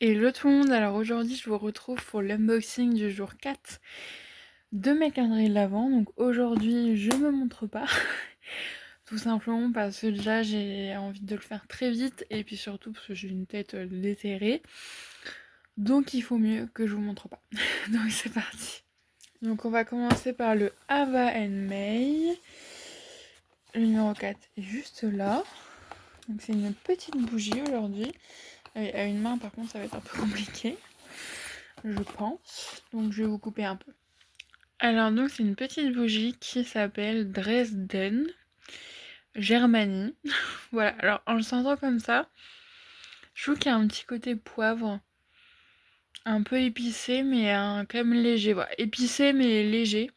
Hello tout le monde, alors aujourd'hui je vous retrouve pour l'unboxing du jour 4 de mes calendriers de l'Avent. Donc aujourd'hui je me montre pas, tout simplement parce que déjà j'ai envie de le faire très vite et puis surtout parce que j'ai une tête déterrée. Donc il faut mieux que je vous montre pas. Donc c'est parti. Donc on va commencer par le Ava and May. Le numéro 4 est juste là. Donc c'est une petite bougie aujourd'hui. À une main par contre ça va être un peu compliqué, je pense. Donc je vais vous couper un peu. Alors donc c'est une petite bougie qui s'appelle Dresden Germanie. Voilà, alors en le sentant comme ça, je trouve qu'il y a un petit côté poivre, un peu épicé mais quand même léger. Voilà, épicé mais léger.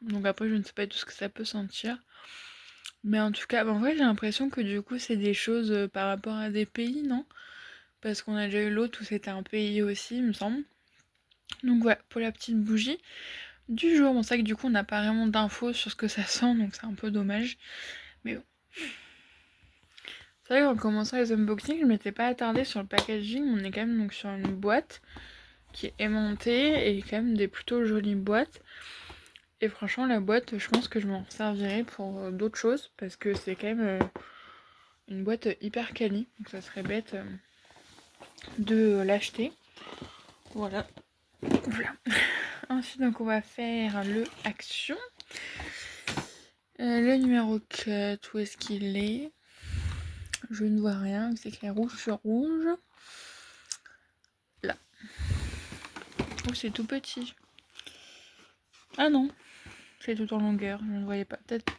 Donc après je ne sais pas tout ce que ça peut sentir. Mais en tout cas, en vrai j'ai l'impression que du coup c'est des choses par rapport à des pays, non? Parce qu'on a déjà eu l'autre où c'était un pays aussi, il me semble. Donc voilà, pour la petite bougie du jour. Bon, c'est vrai que du coup on n'a pas vraiment d'infos sur ce que ça sent, donc c'est un peu dommage. Mais bon. C'est vrai qu'en commençant les unboxings, je m'étais pas attardée sur le packaging. On est quand même donc sur une boîte qui est aimantée et quand même des plutôt jolies boîtes. Et franchement, la boîte, je pense que je m'en servirai pour d'autres choses parce que c'est quand même une boîte hyper quali. Donc ça serait bête de l'acheter. Voilà. Voilà. Ensuite, donc on va faire le action. Le numéro 4, où est-ce qu'il est? Je ne vois rien, c'est écrit rouge sur rouge. Là. Oh, c'est tout petit. Ah non, c'est tout en longueur, je ne voyais pas. Peut-être.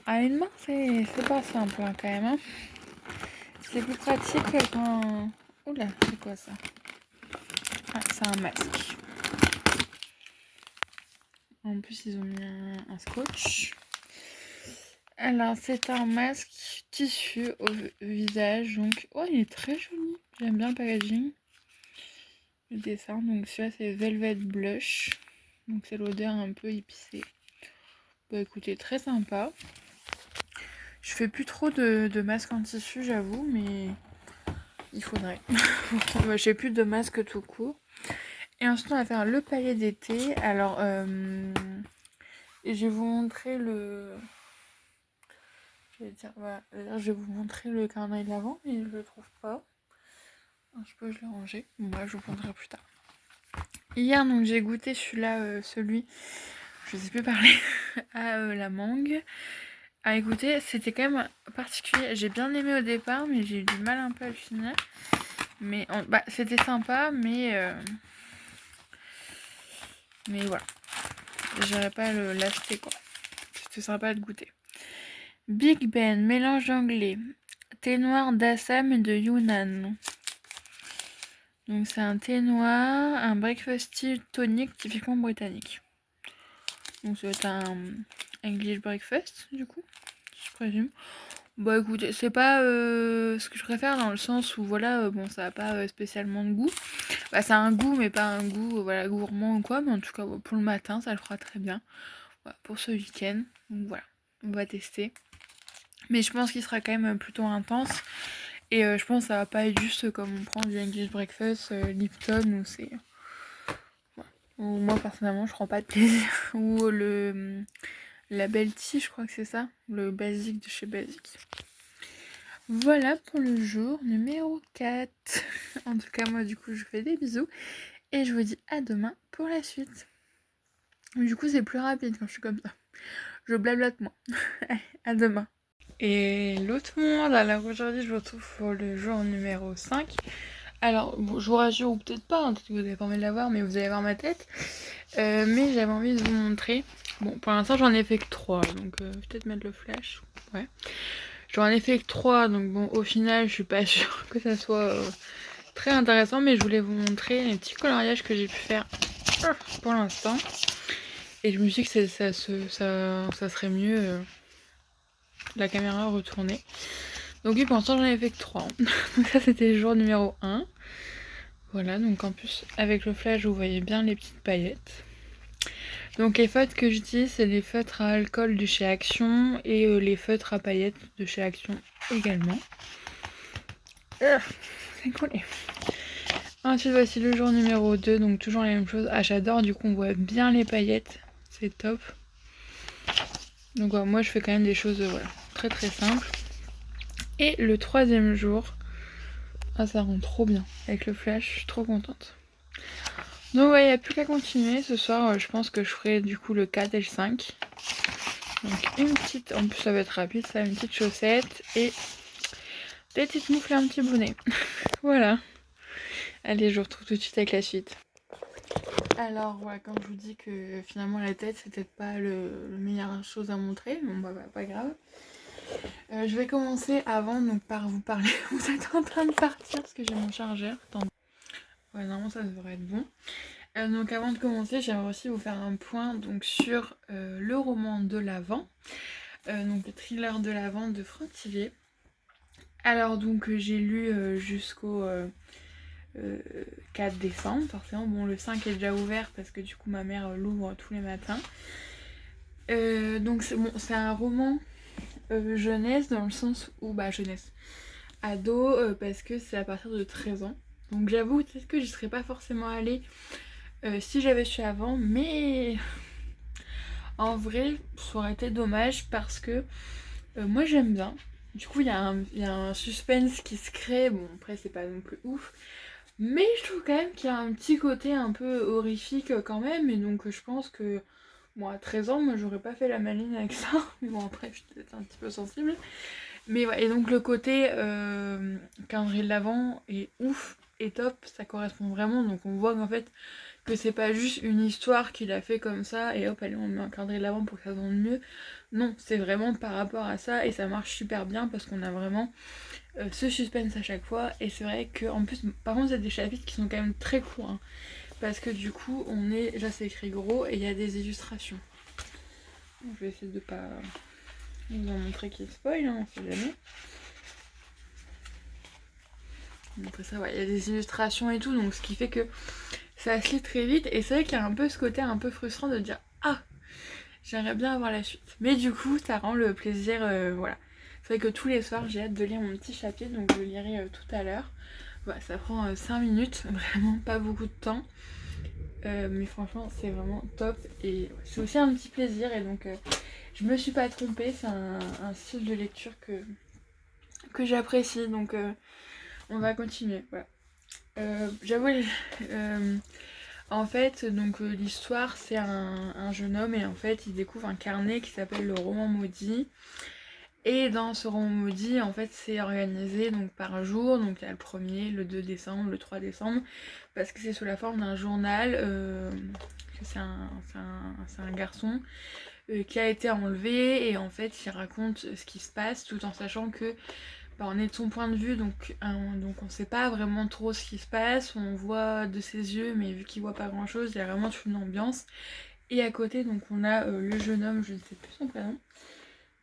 À une main, c'est pas simple hein, quand même. Hein. C'est plus pratique quand. Oula, c'est quoi ça? Ah, c'est un masque. En plus, ils ont mis un scotch. Alors, c'est un masque tissu au visage. Donc, oh, il est très joli. J'aime bien le packaging. Le dessin. Donc, celui-là, c'est Velvet Blush. Donc, c'est l'odeur un peu épicée. Bah, écoutez, très sympa. Je fais plus trop de masques en tissu, j'avoue, mais il faudrait. Je fais plus de masques tout court. Et ensuite, on va faire le palais d'été. Alors, je vais vous montrer le. Voilà. Je vais vous montrer le calendrier de l'Avent, mais je le trouve pas. Je l'ai rangé. Bon, bah, je vous montrerai plus tard. Hier, donc, j'ai goûté celui-là, je sais plus parler, à la mangue. Ah, écoutez, c'était quand même particulier. J'ai bien aimé au départ, mais j'ai eu du mal un peu à le finir. Mais bah, c'était sympa, mais voilà. J'irais pas l'acheter quoi. C'était sympa de goûter. Big Ben, mélange anglais. Thé noir d'Assam et de Yunnan. Donc c'est un thé noir, un breakfast tea tonique typiquement britannique. Donc c'est un English breakfast du coup, je présume. Bah écoutez, c'est pas ce que je préfère dans le sens où voilà, bon ça a pas spécialement de goût. Bah ça a un goût mais pas un goût voilà gourmand ou quoi, mais en tout cas pour le matin ça le fera très bien. Voilà, pour ce week-end. Donc voilà, on va tester. Mais je pense qu'il sera quand même plutôt intense. Et je pense que ça va pas être juste comme on prend du English breakfast Lipton ou c'est. Voilà. Ou moi personnellement je prends pas de plaisir. Ou la Belle Tea, je crois que c'est ça. Le basique de chez Basique. Voilà pour le jour numéro 4. En tout cas, moi, du coup, je vous fais des bisous. Et je vous dis à demain pour la suite. Du coup, c'est plus rapide quand je suis comme ça. Je blablate moins. Allez, à demain. Et l'autre monde, alors aujourd'hui, je vous retrouve pour le jour numéro 5. Alors, bon, je vous rassure, ou peut-être pas, hein, peut-être que vous avez pas envie de la voir, mais vous allez voir ma tête. Mais j'avais envie de vous montrer. Bon, pour l'instant, j'en ai fait que 3, donc peut-être mettre le flash. Ouais. J'en ai fait que 3, donc bon, au final, je suis pas sûre que ça soit très intéressant, mais je voulais vous montrer les petits coloriages que j'ai pu faire pour l'instant. Et je me suis dit que ça serait mieux la caméra retournée. Donc oui, pour l'instant, j'en ai fait que 3. Donc ça, c'était le jour numéro 1. Voilà, donc en plus, avec le flash, vous voyez bien les petites paillettes. Donc les feutres que j'utilise, c'est des feutres à alcool de chez Action et les feutres à paillettes de chez Action également. C'est collé. Ensuite voici le jour numéro 2, donc toujours la même chose. Ah j'adore, du coup on voit bien les paillettes, c'est top. Donc voilà, moi je fais quand même des choses voilà, très très simples. Et le 3e jour, ah ça rend trop bien avec le flash, je suis trop contente. Donc ouais, il n'y a plus qu'à continuer. Ce soir, je pense que je ferai du coup le 4 et le 5. Donc une petite, en plus ça va être rapide, ça, une petite chaussette et des petites moufles et un petit bonnet. Voilà. Allez, je vous retrouve tout de suite avec la suite. Alors voilà, comme je vous dis que finalement la tête c'est peut-être pas le meilleure chose à montrer, bon bah pas grave. Je vais commencer avant donc par vous parler. Vous êtes en train de partir parce que j'ai mon chargeur. Attendez. Ouais, normalement ça devrait être bon. Donc avant de commencer, j'aimerais aussi vous faire un point donc, sur le roman de l'Avent, donc le thriller de l'Avent de Franck Thilliez. Alors donc j'ai lu jusqu'au 4 décembre, forcément. Bon, le 5 est déjà ouvert parce que du coup ma mère l'ouvre tous les matins. Donc c'est un roman jeunesse dans le sens où, jeunesse, ado, parce que c'est à partir de 13 ans. Donc j'avoue peut-être que je serais pas forcément allée si j'avais su avant, mais en vrai ça aurait été dommage parce que moi j'aime bien. Du coup il y a un suspense qui se crée, bon après c'est pas non plus ouf, mais je trouve quand même qu'il y a un petit côté un peu horrifique quand même, et donc je pense que bon à 13 ans moi j'aurais pas fait la maline avec ça, mais bon après je suis peut-être un petit peu sensible. Mais ouais, et donc le côté calendrier de l'Avent est ouf et top, ça correspond vraiment, donc on voit qu'en fait que c'est pas juste une histoire qu'il a fait comme ça et hop allez on met un calendrier de l'Avent pour que ça vende mieux. Non, c'est vraiment par rapport à ça et ça marche super bien parce qu'on a vraiment ce suspense à chaque fois, et c'est vrai que en plus par contre il y a des chapitres qui sont quand même très courts hein, parce que du coup on est, là c'est écrit gros et il y a des illustrations. Donc, je vais essayer de pas vous en montrer qui spoil, hein, on sait jamais. Montrer ça, ouais, il y a des illustrations et tout, donc ce qui fait que ça se lit très vite, et c'est vrai qu'il y a un peu ce côté un peu frustrant de dire ah j'aimerais bien avoir la suite, mais du coup ça rend le plaisir, voilà. C'est vrai que tous les soirs j'ai hâte de lire mon petit chapitre, donc je le lirai tout à l'heure. Voilà, ça prend 5 minutes, vraiment pas beaucoup de temps, mais franchement c'est vraiment top et c'est aussi un petit plaisir, et donc je me suis pas trompée, c'est un style de lecture que j'apprécie, donc on va continuer. Voilà. J'avoue, en fait, donc l'histoire, c'est un jeune homme et en fait, il découvre un carnet qui s'appelle le roman maudit. Et dans ce roman maudit, en fait, c'est organisé donc par jour. Donc il y a le 1er, le 2 décembre, le 3 décembre, parce que c'est sous la forme d'un journal. C'est un garçon qui a été enlevé, et en fait, il raconte ce qui se passe tout en sachant que on est de son point de vue, donc on sait pas vraiment trop ce qui se passe, on voit de ses yeux, mais vu qu'il voit pas grand chose, il y a vraiment toute une ambiance. Et à côté, donc on a le jeune homme, je ne sais plus son prénom,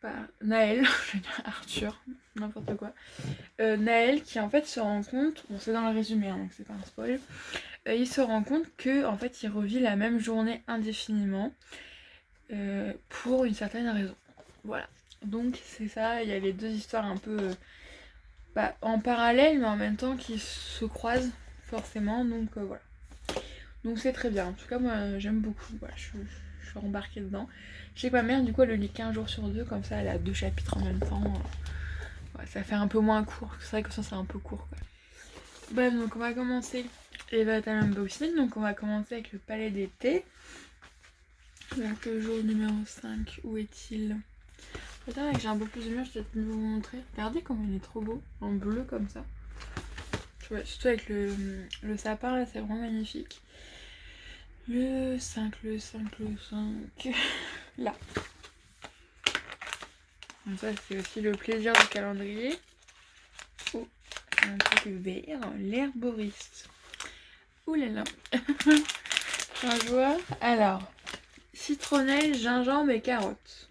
pas Naël, je vais dire Arthur, n'importe quoi. Naël qui en fait se rend compte, bon c'est dans le résumé, hein, donc c'est pas un spoil, il se rend compte que en fait il revit la même journée indéfiniment pour une certaine raison. Voilà. Donc c'est ça, il y a les deux histoires un peu en parallèle, mais en même temps qui se croisent forcément, donc voilà. Donc c'est très bien, en tout cas moi j'aime beaucoup, voilà, je suis embarquée dedans. Je sais que ma mère du coup elle le lit 15 jours sur 2, comme ça elle a 2 chapitres en même temps. Ouais, ça fait un peu moins court, c'est vrai que ça c'est un peu court quoi. Bref, donc on va commencer les Battle Unboxing, donc on va commencer avec le palais d'été. Donc le jour numéro 5, où est-il? Peut-être avec j'ai un peu plus de lumière, je vais peut-être mieux vous montrer. Regardez comme il est trop beau, en bleu comme ça. Ouais, surtout avec le sapin là, c'est vraiment magnifique. Le 5, le 5, le 5. Là. Donc ça c'est aussi le plaisir du calendrier. Oh, un truc vert, l'herboriste. Ouh là là. Un joie. Alors, citronnelle, gingembre et carotte.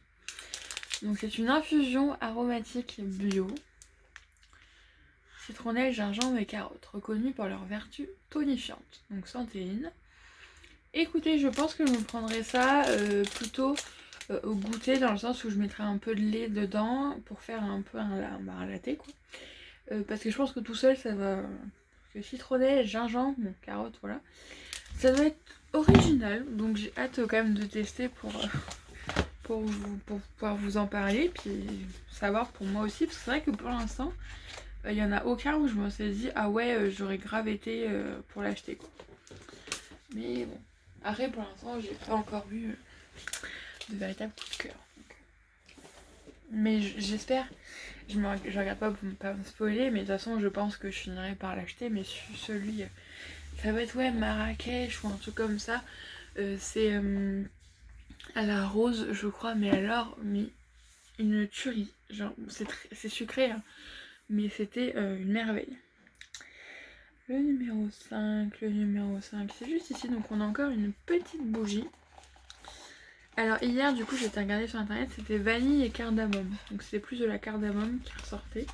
Donc c'est une infusion aromatique bio. Citronnelle, gingembre et carotte, reconnus pour leurs vertus tonifiantes. Donc santéine. Écoutez, je pense que je me prendrais ça plutôt au goûter, dans le sens où je mettrais un peu de lait dedans pour faire un peu un latte quoi. Parce que je pense que tout seul ça va... Parce que citronnet, gingembre, bon, carotte, voilà. Ça doit être original, donc j'ai hâte quand même de tester pour pouvoir vous en parler, puis savoir pour moi aussi, parce que c'est vrai que pour l'instant, il y en a aucun où je me suis dit ah ouais, j'aurais grave été pour l'acheter quoi. Mais bon, après pour l'instant, j'ai pas encore eu de véritable coup de cœur. Mais j'espère, je regarde pas pour pas me spoiler, mais de toute façon, je pense que je finirai par l'acheter, mais celui, ça va être ouais Marrakech ou un truc comme ça. C'est à la rose, je crois, mais alors, mais une tuerie. Genre, c'est sucré, hein, mais c'était une merveille. Le numéro 5, c'est juste ici, donc on a encore une petite bougie. Alors hier, du coup, j'étais regardée sur internet, c'était vanille et cardamome. Donc c'était plus de la cardamome qui ressortait.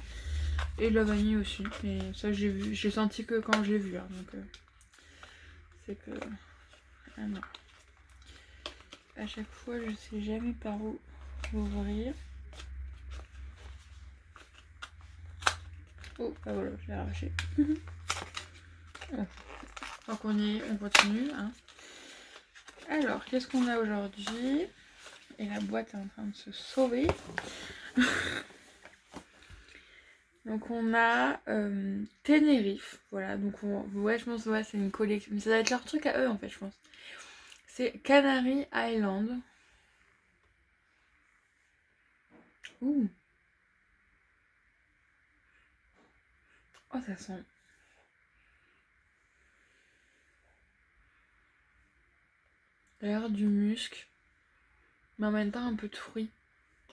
Et de la vanille aussi, mais ça j'ai senti que quand j'ai vu, hein, donc c'est que... Ah non. À chaque fois, je sais jamais par où ouvrir. Oh, bah voilà, je l'ai arraché. Oh. Donc on continue. Hein. Alors, qu'est-ce qu'on a aujourd'hui? Et la boîte est en train de se sauver. Donc on a Tenerife, voilà, donc ouais je pense ouais c'est une collection, mais ça doit être leur truc à eux en fait je pense. C'est Canary Island. Ouh. Oh ça sent. D'ailleurs du musc, mais en même temps un peu de fruits.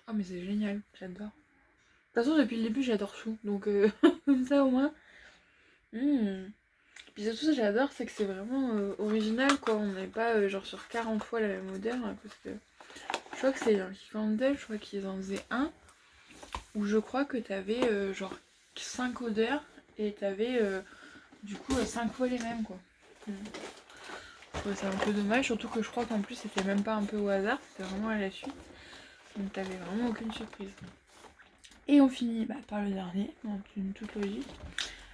Oh mais c'est génial, j'adore. De toute façon depuis le début j'adore chou, donc comme ça au moins. Puis surtout ça j'adore, c'est que c'est vraiment original quoi, on n'est pas genre sur 40 fois la même odeur, hein, parce que je crois que c'est dans Candle, je crois qu'ils en faisaient un, où je crois que t'avais genre 5 odeurs, et t'avais du coup 5 fois les mêmes quoi. Je trouvais ça un peu dommage, surtout que je crois qu'en plus c'était même pas un peu au hasard, c'était vraiment à la suite, donc t'avais vraiment aucune surprise. Et on finit par le dernier, donc une toute logique.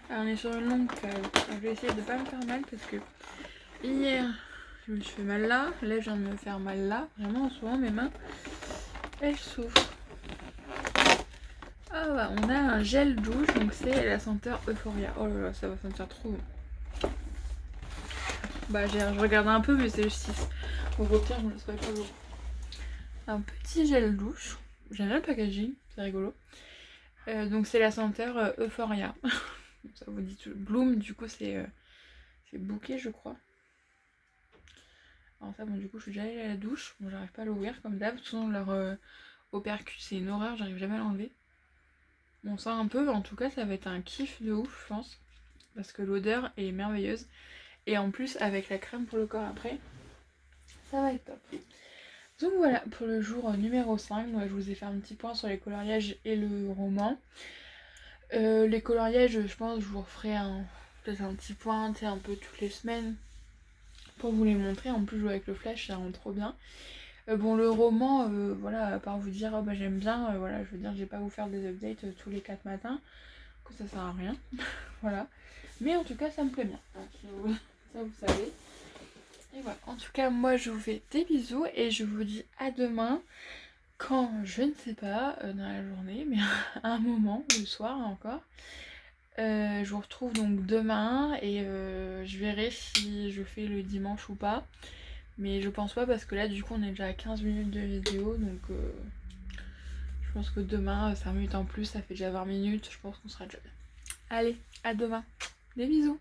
Alors on est sur une longue cale. Je vais essayer de pas me faire mal parce que hier je me suis fait mal là je viens de me faire mal là. Vraiment en ce moment mes mains elles souffrent. Ah bah on a un gel douche, donc c'est la senteur Euphoria. Oh là là ça va sentir trop bon. Bah je regarde un peu mais c'est le 6. Au pire je me laisse pas trop beau. Un petit gel douche. J'aime bien le packaging, c'est rigolo. Donc c'est la senteur Euphoria. Ça vous dit tout. Bloom du coup c'est bouquet je crois. Alors ça bon du coup je suis déjà allée à la douche. Bon j'arrive pas à l'ouvrir comme d'hab. Sinon leur opercule c'est une horreur, j'arrive jamais à l'enlever. Bon ça un peu, en tout cas ça va être un kiff de ouf je pense. Parce que l'odeur est merveilleuse. Et en plus avec la crème pour le corps après, ça va être top. Donc voilà pour le jour numéro 5. Donc, je vous ai fait un petit point sur les coloriages et le roman. Les coloriages je pense que je vous referai peut-être un petit point un peu toutes les semaines pour vous les montrer. En plus jouer avec le flash ça rend trop bien. Bon le roman voilà, à part vous dire oh, bah, j'aime bien, voilà, je veux dire je vais pas vous faire des updates tous les 4 matins, que ça sert à rien. Voilà. Mais en tout cas ça me plaît bien. Donc, ça vous savez. Et voilà. En tout cas moi je vous fais des bisous et je vous dis à demain. Quand je ne sais pas dans la journée, mais à un moment, le soir encore. Je vous retrouve donc demain et je verrai si je fais le dimanche ou pas. Mais je pense pas parce que là du coup on est déjà à 15 minutes de vidéo donc je pense que demain 5 minutes en plus ça fait déjà 20 minutes, je pense qu'on sera déjà bien. Allez, à demain, des bisous.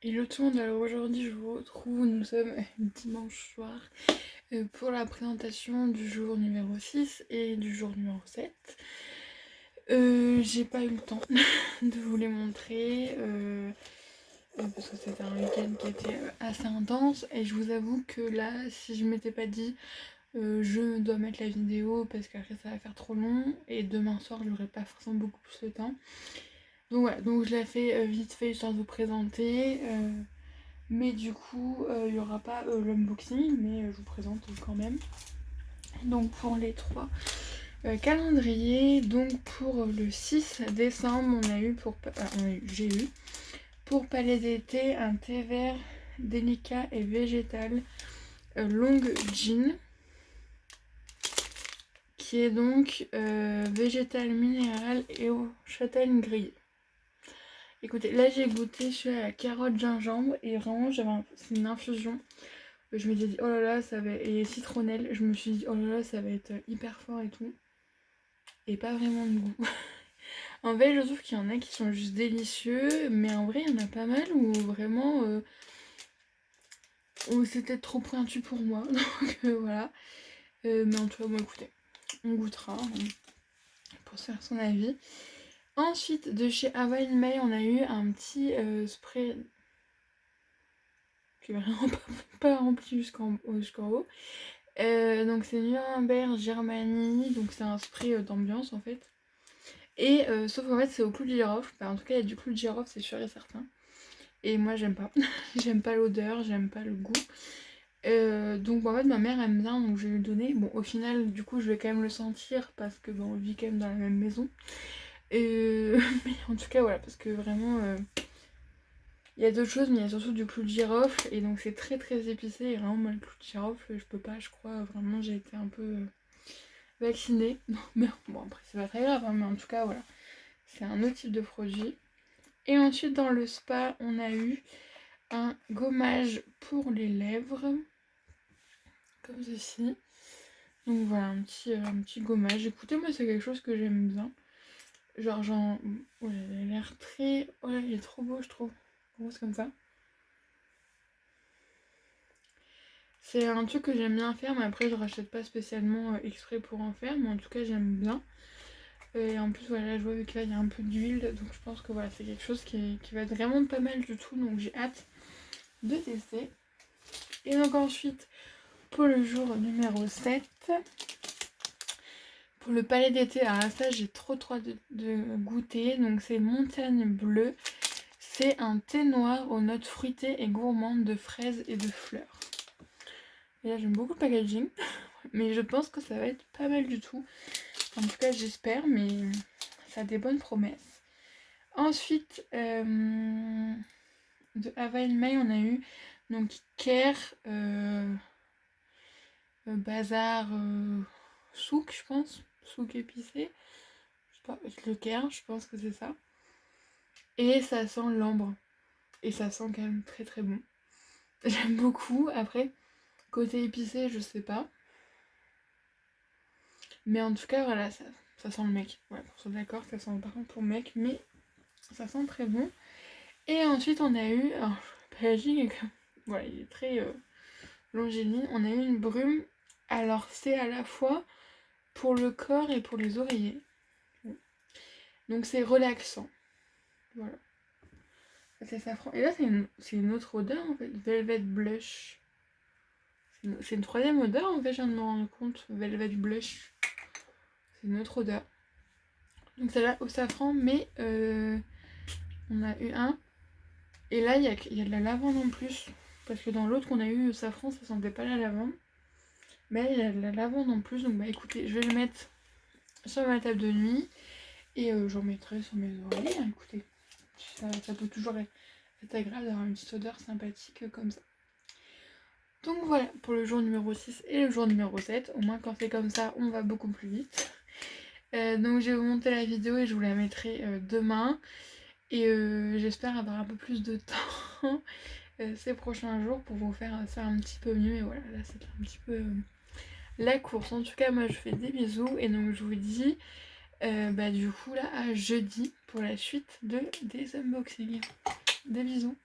Et le tourne, alors aujourd'hui je vous retrouve, nous sommes dimanche soir pour la présentation du jour numéro 6 et du jour numéro 7. J'ai pas eu le temps de vous les montrer parce que c'était un week-end qui était assez intense et je vous avoue que là si je m'étais pas dit je dois mettre la vidéo parce qu'après ça va faire trop long et demain soir j'aurai pas forcément beaucoup plus de temps, donc voilà, donc je l'ai fait vite fait histoire de vous présenter Mais du coup, il n'y aura pas l'unboxing, mais je vous présente quand même. Donc pour les 3 calendriers, donc pour le 6 décembre, j'ai eu pour palais d'été un thé vert délicat et végétal long gin, qui est donc végétal minéral et au châtaigne grillé. Écoutez, là j'ai goûté celui à la carotte gingembre et vraiment c'est une infusion. Je m'étais dit oh là là ça va et citronnelle, je me suis dit oh là là ça va être hyper fort et tout. Et pas vraiment de goût. En fait je trouve qu'il y en a qui sont juste délicieux, mais en vrai il y en a pas mal où vraiment où c'était trop pointu pour moi. Donc voilà. Mais en tout cas bon écoutez, on goûtera pour se faire son avis. Ensuite de chez Hawaii May on a eu un petit spray qui est vraiment pas rempli jusqu'en haut. Donc c'est Nuremberg Germanie, donc c'est un spray d'ambiance en fait. Et sauf qu'en fait c'est au clou de girofle, en tout cas il y a du clou de girofle c'est sûr et certain. Et moi j'aime pas, j'aime pas l'odeur, j'aime pas le goût. Donc en fait ma mère aime bien donc je vais lui donner. Bon au final du coup je vais quand même le sentir parce que on vit quand même dans la même maison. Mais en tout cas voilà parce que vraiment il y a d'autres choses mais il y a surtout du clou de girofle et donc c'est très très épicé et vraiment moi le clou de girofle je peux pas je crois vraiment j'ai été un peu vaccinée. Non, mais bon après c'est pas très grave hein, mais en tout cas voilà. C'est un autre type de produit. Et ensuite dans le spa on a eu un gommage pour les lèvres. Comme ceci. Donc voilà un petit gommage. Écoutez moi c'est quelque chose que j'aime bien. Genre oh, il a l'air très. Oh là il est trop beau je trouve. Rose comme ça. C'est un truc que j'aime bien faire mais après je rachète pas spécialement exprès pour en faire. Mais en tout cas j'aime bien. Et en plus voilà je vois que là il y a un peu d'huile. Donc je pense que voilà c'est quelque chose qui va être vraiment pas mal du tout. Donc j'ai hâte de tester. Et donc ensuite pour le jour numéro 7. Pour le palais d'été, alors ça j'ai trop hâte de goûter. Donc c'est Montagne Bleue. C'est un thé noir aux notes fruitées et gourmandes de fraises et de fleurs. Et là j'aime beaucoup le packaging. Mais je pense que ça va être pas mal du tout. En tout cas j'espère, mais ça a des bonnes promesses. Ensuite, de Hawaii May, on a eu donc Care, Bazar, Souk, je pense. Souk épicé. Je sais pas, le Caire, je pense que c'est ça. Et ça sent l'ambre. Et ça sent quand même très très bon. J'aime beaucoup. Après, côté épicé, je sais pas. Mais en tout cas, voilà, ça sent le mec. Ouais, pour être d'accord, ça sent par contre pour le mec, mais ça sent très bon. Et ensuite, on a eu. Alors, le packaging est comme. Voilà, il est très longiligne. On a eu une brume. Alors, c'est à la fois pour le corps et pour les oreillers. Donc, c'est relaxant. Voilà. C'est safran. Et là, c'est une autre odeur en fait. Velvet Blush. C'est une troisième odeur en fait, je viens de me rendre compte. Velvet Blush. C'est une autre odeur. Donc celle-là au safran, mais on a eu un. Et là, il y a de la lavande en plus. Parce que dans l'autre qu'on a eu au safran, ça sentait pas la lavande. Mais il y a de la lavande en plus. Donc bah écoutez, je vais le mettre sur ma table de nuit. Et j'en mettrai sur mes oreillers. Hein, écoutez, ça peut toujours être agréable d'avoir une petite odeur sympathique comme ça. Donc voilà pour le jour numéro 6 et le jour numéro 7. Au moins quand c'est comme ça, on va beaucoup plus vite. Donc je vais vous monter la vidéo et je vous la mettrai demain. Et j'espère avoir un peu plus de temps ces prochains jours pour vous faire ça un petit peu mieux. Et voilà, là c'est un petit peu la course. En tout cas, moi je fais des bisous. Et donc je vous dis du coup là à jeudi pour la suite des unboxings. Des bisous.